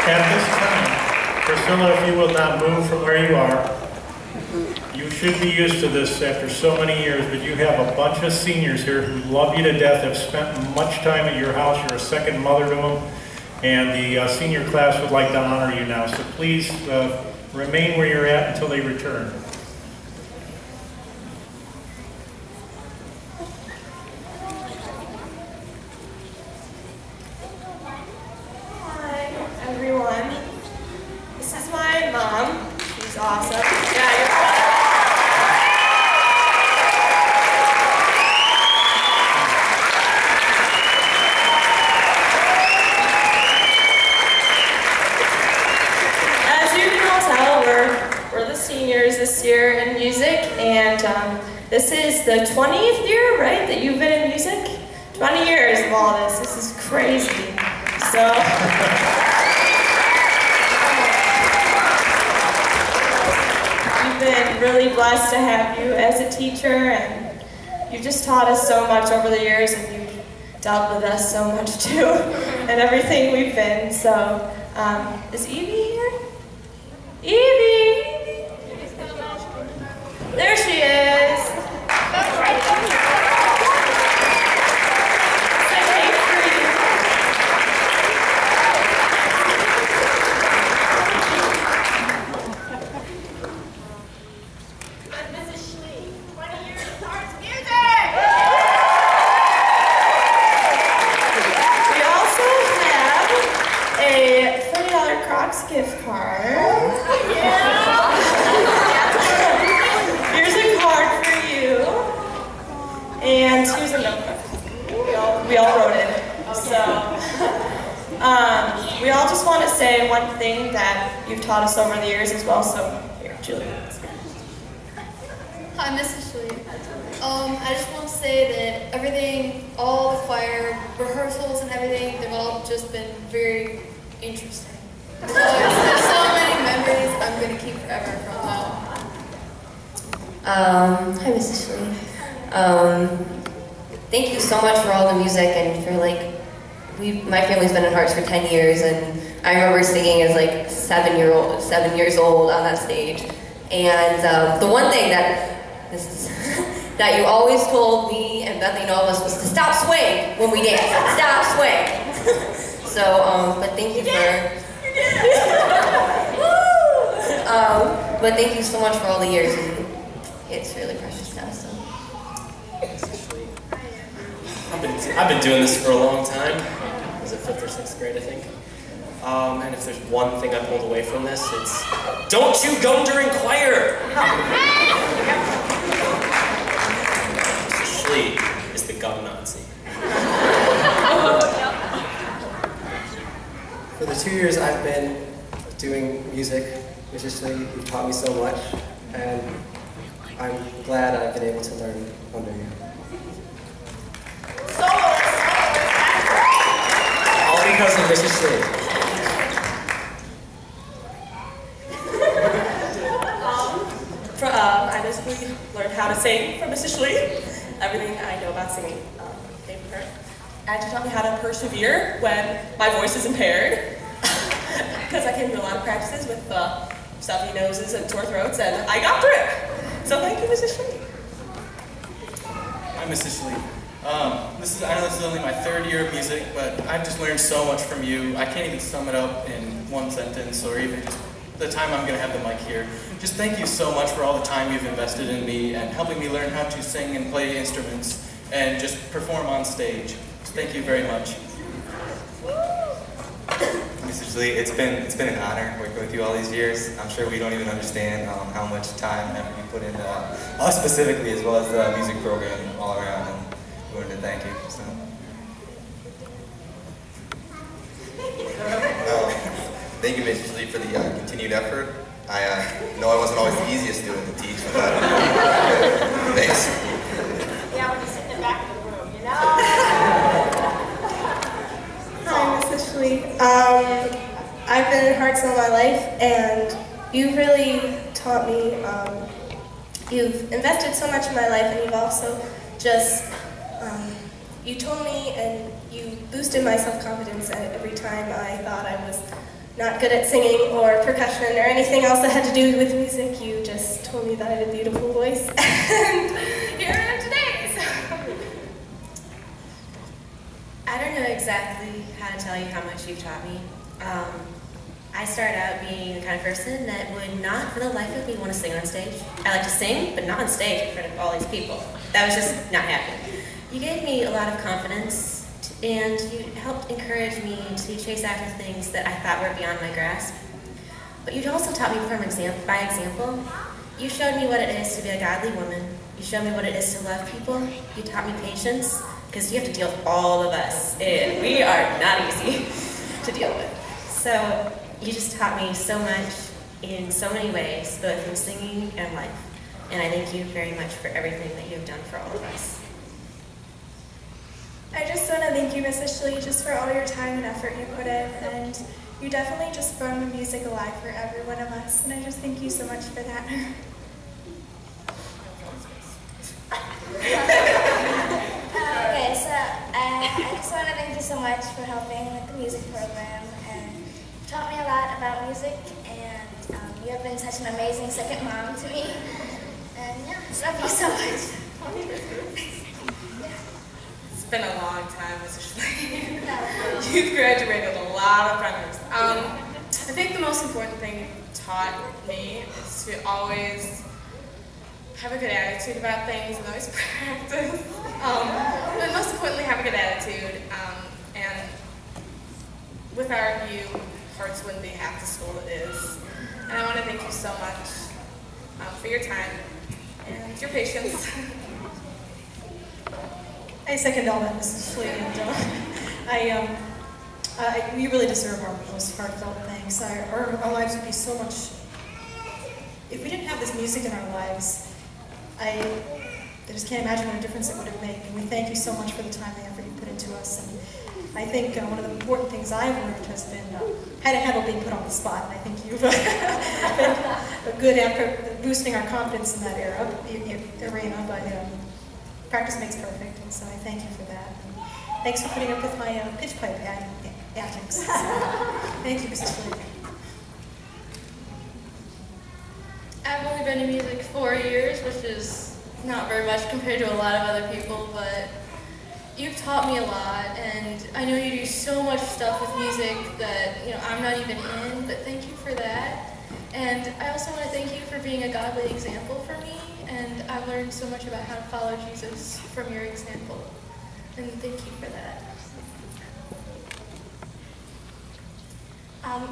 At this time, Priscilla, if you will not move from where you are, you should be used to this after so many years, but you have a bunch of seniors here who love you to death, have spent much time at your house. You're a second mother to them, and the senior class would like to honor you now. So please remain where you're at until they return. Awesome. Yeah, as you can all tell, we're the seniors this year in music, and this is the 20th year, right, that you've been in music? 20 years of all this. This is crazy. So. Been really blessed to have you as a teacher, and you've just taught us so much over the years, and you've dealt with us so much too, and everything we've been. So, is Evie here? Evie! There she is! Gift card. Yeah. Here's a card for you. And here's a notebook. We all wrote it. So we all just want to say one thing that you've taught us over the years as well. So here, Julie. Hi, Mrs. Schlea. I just want to say that everything, all the choir rehearsals and everything, they've all just been very interesting. So there's so many memories I'm going to keep forever from them. Hi, Mrs. Schlea. Thank you so much for all the music, and for my family's been in Hearts for 10 years, and I remember singing as like 7 years old on that stage. And the one thing that that you always told me and Bethany and all of us was to stop swaying when we dance. Stop swaying. So, but thank you for. But thank you so much for all the years, and it's really precious now. So. I've been doing this for a long time. Was it 5th or 6th grade, I think? And if there's one thing I pulled away from this, it's don't you go during choir! Mr. Schlea is the gun Nazi. For the 2 years I've been doing music, Mrs. Schlea, you've taught me so much, and I'm glad I've been able to learn under you. All because of Mrs. Schlea. I basically learned how to sing from Mrs. Schlea. Everything I know about singing came from her. And she taught me how to persevere when my voice is impaired. Because I came to a lot of practices with stuffy noses and sore throats, and I got through it. So thank you, Mrs. Schlea. Hi, Mrs. Schlea. I know this is only my 3rd year of music, but I've just learned so much from you. I can't even sum it up in one sentence, or even just the time I'm going to have the mic here. Just thank you so much for all the time you've invested in me and helping me learn how to sing and play instruments and just perform on stage. So thank you very much. Mrs. Schlea, it's been an honor working with you all these years. I'm sure we don't even understand how much time and effort you put into us specifically, as well as the music program all around. And we wanted to thank you. So. Thank you, Mrs. Schlea, for the continued effort. I know I wasn't always the easiest student to teach, but thanks. Yeah, when you sit in the back of the room, you know? Hi, Mrs. Schlea. I've been in Hearts all my life, and you've really taught me, you've invested so much in my life, and you've also just, you told me and you boosted my self-confidence every time I thought I was not good at singing or percussion or anything else that had to do with music. You just told me that I had a beautiful voice, and here I am today. So. I don't know exactly how to tell you how much you've taught me. I started out being the kind of person that would not, for the life of me, want to sing on stage. I like to sing, but not on stage in front of all these people. That was just not happening. You gave me a lot of confidence, and you helped encourage me to chase after things that I thought were beyond my grasp. But you also taught me by example. You showed me what it is to be a godly woman. You showed me what it is to love people. You taught me patience, because you have to deal with all of us, and we are not easy to deal with. So you just taught me so much in so many ways, both in singing and life. And I thank you very much for everything that you have done for all of us. I just want to thank you, Mrs. Schlea, just for all your time and effort you put in, and you definitely just brought the music alive for every one of us, and I just thank you so much for that. Okay, so I just want to thank you so much for helping with the music program, and taught me a lot about music, and you have been such an amazing second mom to me, and yeah, love you so much. It's been a long time, Mrs. Schlea. You've graduated a lot of friends. I think the most important thing you taught me is to always have a good attitude about things and always practice. But most importantly, have a good attitude. And without you, Hearts wouldn't be half the school it is. And I want to thank you so much for your time and your patience. I second all that, Mrs. Schlea, and we really deserve our most heartfelt thanks. Our lives would be so much, if we didn't have this music in our lives, I just can't imagine what a difference it would have made. And we thank you so much for the time and effort you put into us. And I think one of the important things I've learned has been how to handle being put on the spot. And I think you've been good at boosting our confidence in that arena. But practice makes perfect, and so I thank you for that. And thanks for putting up with my pitch pipe antics. So, thank you, Mrs. Schlea. I've only been in music 4 years, which is not very much compared to a lot of other people, but you've taught me a lot, and I know you do so much stuff with music that I'm not even in, but thank you for that. And I also want to thank you for being a godly example for me, and I've learned so much about how to follow Jesus from your example, and thank you for that.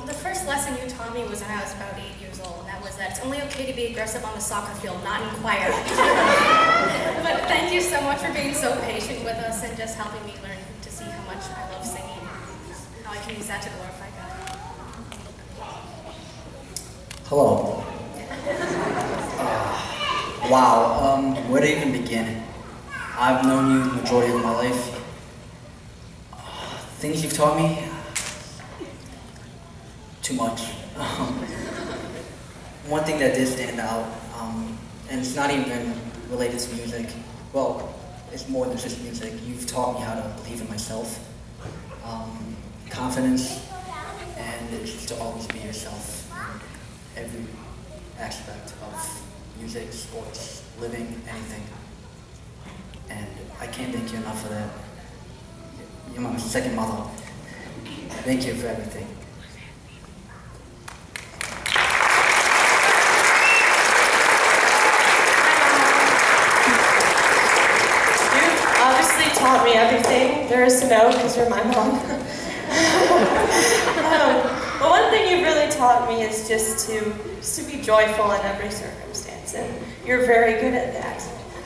The first lesson you taught me was when I was about 8 years old, and that was that it's only okay to be aggressive on the soccer field, not in choir. But thank you so much for being so patient with us and just helping me learn to see how much I love singing, how I can use that to glorify God. Hello. Wow, where to even begin? I've known you the majority of my life. Things you've taught me? Too much. One thing that did stand out, and it's not even related to music, well, it's more than just music. You've taught me how to believe in myself, confidence, and it's to always be yourself in every aspect of music, sports, living, anything. And I can't thank you enough for that. You're my second mother. Thank you for everything. Taught me everything there is to know because you're my mom. But one thing you really taught me is just to be joyful in every circumstance, and you're very good at that.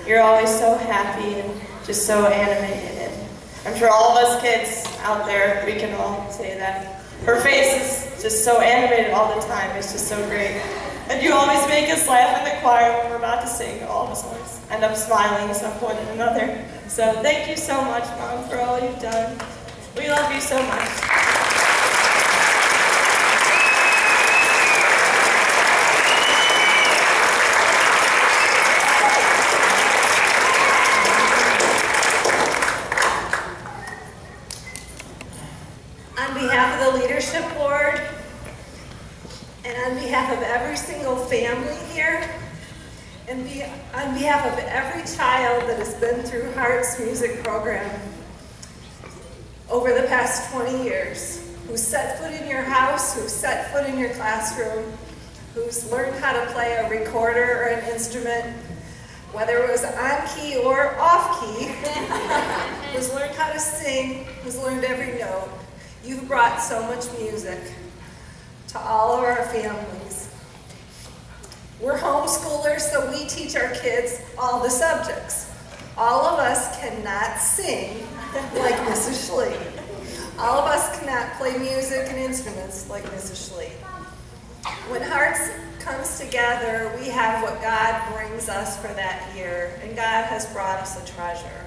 You're always so happy and just so animated. And I'm sure all of us kids out there, we can all say that. Her face is just so animated all the time. It's just so great. And you always make us laugh in the choir when we're about to sing. All of us always end up smiling at some point or another. So thank you so much, Mom, for all you've done. We love you so much. On behalf of the Leadership Board on behalf of every single family here, and on behalf of every child that has been through Heart's music program over the past 20 years, who's set foot in your house, who's set foot in your classroom, who's learned how to play a recorder or an instrument, whether it was on key or off key, who's learned how to sing, who's learned every note. You've brought so much music to all of our families. We're homeschoolers, so we teach our kids all the subjects. All of us cannot sing like Mrs. Schlea. All of us cannot play music and instruments like Mrs. Schlea. When Hearts comes together, we have what God brings us for that year, and God has brought us a treasure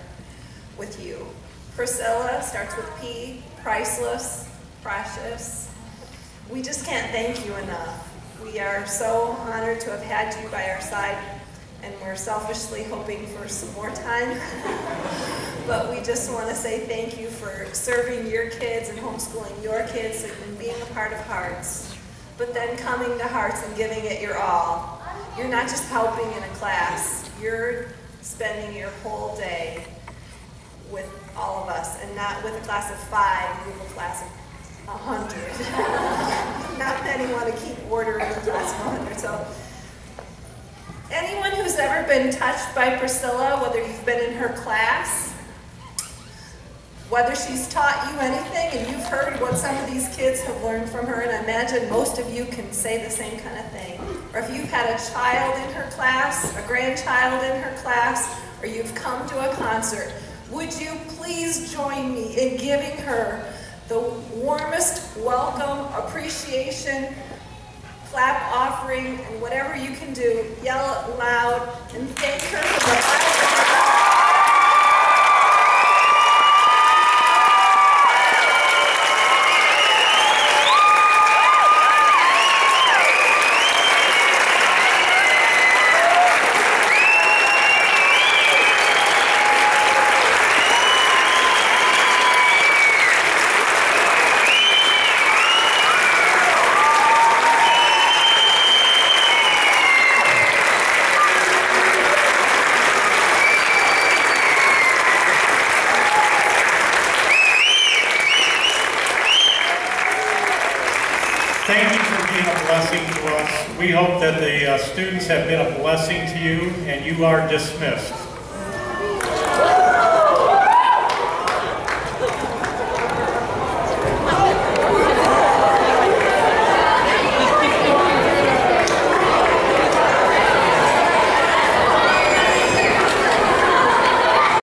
with you. Priscilla starts with P, priceless, precious. We just can't thank you enough. We are so honored to have had you by our side, and we're selfishly hoping for some more time. But we just want to say thank you for serving your kids and homeschooling your kids and being a part of Hearts. But then coming to Hearts and giving it your all. You're not just helping in a class, you're spending your whole day with all of us, and not with a class of 5, you have a class of 100. Not many want to keep order in a class of 100. So, anyone who's ever been touched by Priscilla, whether you've been in her class, whether she's taught you anything, and you've heard what some of these kids have learned from her, and I imagine most of you can say the same kind of thing. Or if you've had a child in her class, a grandchild in her class, or you've come to a concert, would you please join me in giving her the warmest welcome, appreciation, clap offering, and whatever you can do, yell it loud, and thank her for the bottom. Thank you for being a blessing to us. We hope that the students have been a blessing to you, and you are dismissed.